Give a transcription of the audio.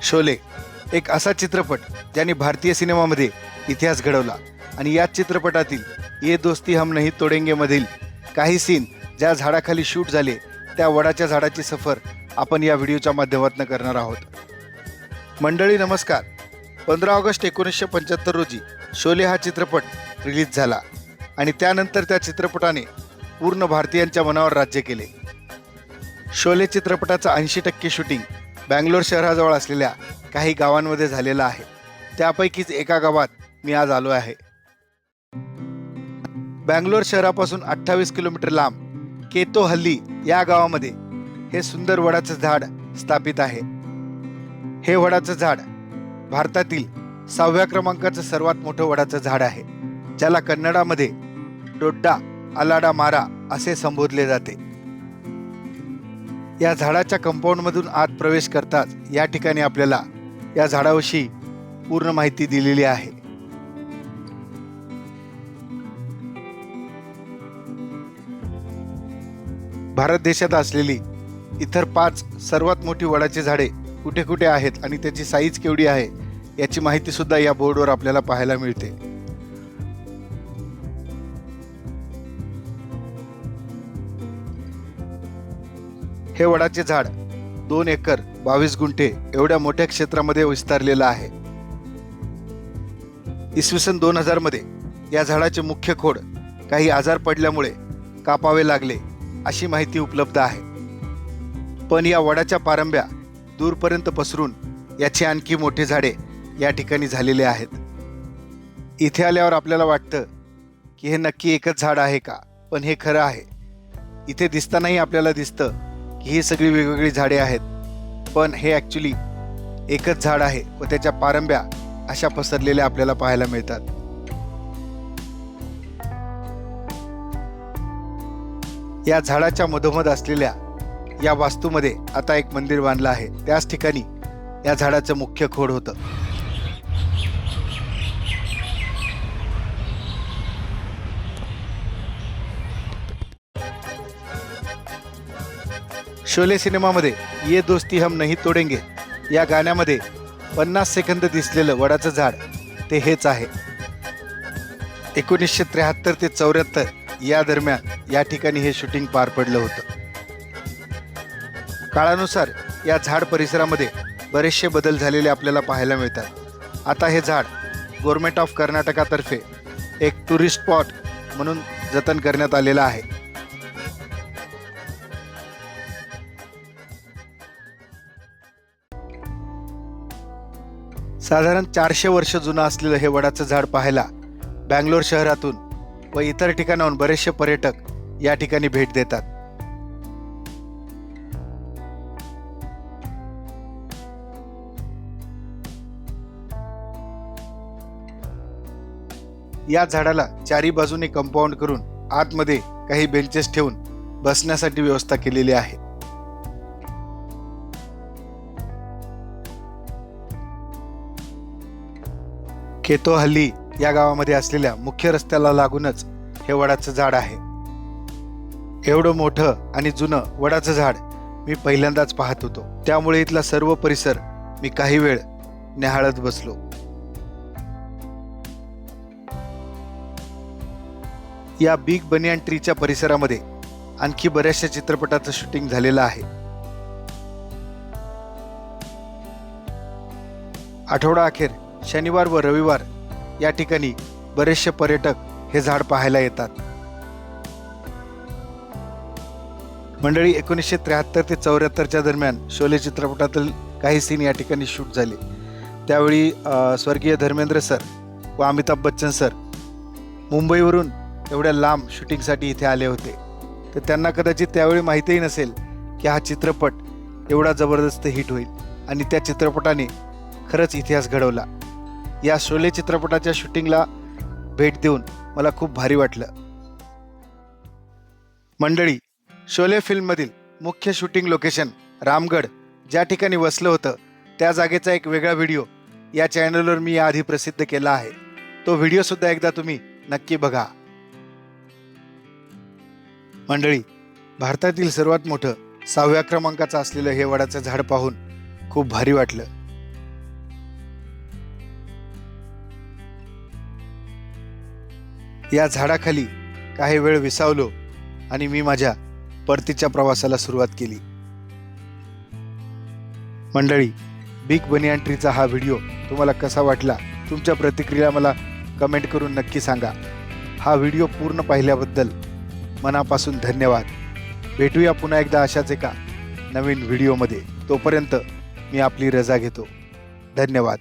शोले एक असा चित्रपट ज्याने भारतीय सिनेमामध्ये इतिहास घडवला आणि या चित्रपटातील ये दोस्ती हम नहीं तोडेंगे मधील काही सीन ज्या झाडाखाली शूट झाले त्या वडाच्या झाडाची सफर आपण या व्हिडिओच्या माध्यमातून करणार आहोत। मंडळी नमस्कार। 15 ऑगस्ट 1975 रोजी शोले हा चित्रपट रिलीज झाला आणि त्यानंतर त्या चित्रपटाने पूर्ण भारतीयांच्या मनावर राज्य केले। शोले चित्रपटाचं 80% शूटिंग बँगलोर शहराजवळ असलेल्या काही गावांमध्ये झालेलं आहे। त्यापैकीच एका गावात मी आज आलो आहे। बँगलोर शहरापासून 28 किलोमीटर लांब केतोहल्ली या गावामध्ये हे सुंदर वडाचं झाड स्थापित आहे। हे वडाचं झाड भारतातील 6व्या क्रमांकाचं सर्वात मोठं वडाचं झाड आहे, ज्याला कन्नडामध्ये डोड्डा अलाडा मारा असे संबोधले जाते। या झाडाच्या कंपाऊंडमधून आत प्रवेश करताच या ठिकाणी आपल्याला या झाडाविषयी पूर्ण माहिती दिलेली आहे। भारत देशात असलेली इतर 5 सर्वात मोठी वडाची झाडे कुठे कुठे आहेत आणि त्याची साईज केवढी आहे याची माहिती सुद्धा या बोर्डवर आपल्याला पाहायला मिळते। हे वडाचे झाड 2 एकर 22 गुंठे एवढ्या मोठ्या क्षेत्रामध्ये विस्तारलेलं आहे। इसवी सन 2000 मध्ये या झाडाचे मुख्य खोड काही आजार पडल्यामुळे कापावे लागले अशी माहिती उपलब्ध आहे, पण या वडाच्या पारंब्या दूरपर्यंत पसरून याची आणखी मोठी झाडे या ठिकाणी झालेले आहेत। इथे आल्यावर आपल्याला वाटतं की हे नक्की एकच झाड आहे का, पण हे खरं आहे। इथे दिसतानाही आपल्याला दिसतं की ही सगळी वेगवेगळी झाडे आहेत, पण हे ॲक्च्युली एकच झाड आहे व त्याच्या पारंब्या अशा पसरलेल्या आपल्याला पाहायला मिळतात। या झाडाच्या मधोमध असलेल्या या वास्तूमध्ये आता एक मंदिर बांधलं आहे। त्याच ठिकाणी या झाडाचं मुख्य खोड होतं। शोले सिनेमामध्ये ये दोस्ती हम नहीं तोडेंगे या गाण्यामध्ये 50 सेकंद दिसलेलं वडाचं झाड ते हेच आहे। 1973 ते 74 या दरम्यान या ठिकाणी हे शूटिंग पार पडलं होतं। काळानुसार या झाड परिसरामध्ये बरेचसे बदल झालेले आपल्याला पाहायला मिळतात। आता हे झाड गव्हर्नमेंट ऑफ कर्नाटकातर्फे एक टुरिस्ट स्पॉट म्हणून जतन करण्यात आलेलं आहे। साधारण 400 वर्ष जुनं असलेलं हे वडाचं झाड पाहायला बँगलोर शहरातून व इतर ठिकाणाहून बरेचसे पर्यटक या ठिकाणी भेट देतात। या झाडाला चारी बाजूने कंपाऊंड करून आतमध्ये काही बेंचेस ठेवून बसण्यासाठी व्यवस्था केलेली आहे। केतोहल्ली या गावामध्ये असलेल्या मुख्य रस्त्याला लागूनच हे वडाचं झाड आहे। एवढं मोठं आणि जुनं वडाचं झाड मी पहिल्यांदाच पाहत होतो, त्यामुळे इथला सर्व परिसर मी काही वेळ निहाळत बसलो। या बिग बनियान ट्रीच्या परिसरामध्ये आणखी बऱ्याचशा चित्रपटाचं शूटिंग झालेलं आहे। आठवडा अखेर शनिवार व रविवार या ठिकाणी बरेचसे पर्यटक हे झाड पाहायला येतात। मंडळी 1973 ते 74 दरम्यान शोले चित्रपटातील काही सीन या ठिकाणी शूट झाले। त्यावेळी स्वर्गीय धर्मेंद्र सर व अमिताभ बच्चन सर मुंबईवरून एवढ्या लांब शूटिंगसाठी इथे आले होते, तर त्यांना कदाचित त्यावेळी माहितीही नसेल की हा चित्रपट एवढा जबरदस्त हिट होईल आणि त्या चित्रपटाने खरंच इतिहास घडवला। या शोले चित्रपटाच्या शूटिंगला भेट देऊन मला खूप भारी वाटलं। मंडळी, शोले फिल्ममधील मुख्य शूटिंग लोकेशन रामगड ज्या ठिकाणी वसलं होतं त्या जागेचा एक वेगळा व्हिडिओ या चॅनलवर मी याआधी प्रसिद्ध केला आहे। तो व्हिडिओ सुद्धा एकदा तुम्ही नक्की बघा। मंडळी, भारतातील सर्वात मोठं 6व्या क्रमांकाचं असलेलं हे वडाचं झाड पाहून खूप भारी वाटलं। या झाडाखाली काही वेळ विसावलो आणि मी माझ्या परतीच्या प्रवासाला सुरुवात केली. मंडळी, बिग बनियान ट्रीचा हा व्हिडिओ तुम्हाला कसा वाटला? तुमच्या प्रतिक्रिया मला कमेंट करून नक्की सांगा. हा व्हिडिओ पूर्ण पाहिल्याबद्दल मनापासून धन्यवाद. भेटूया पुन्हा एकदा अशाच एका नवीन व्हिडिओमध्ये. तोपर्यंत मी आपली रजा घेतो. धन्यवाद.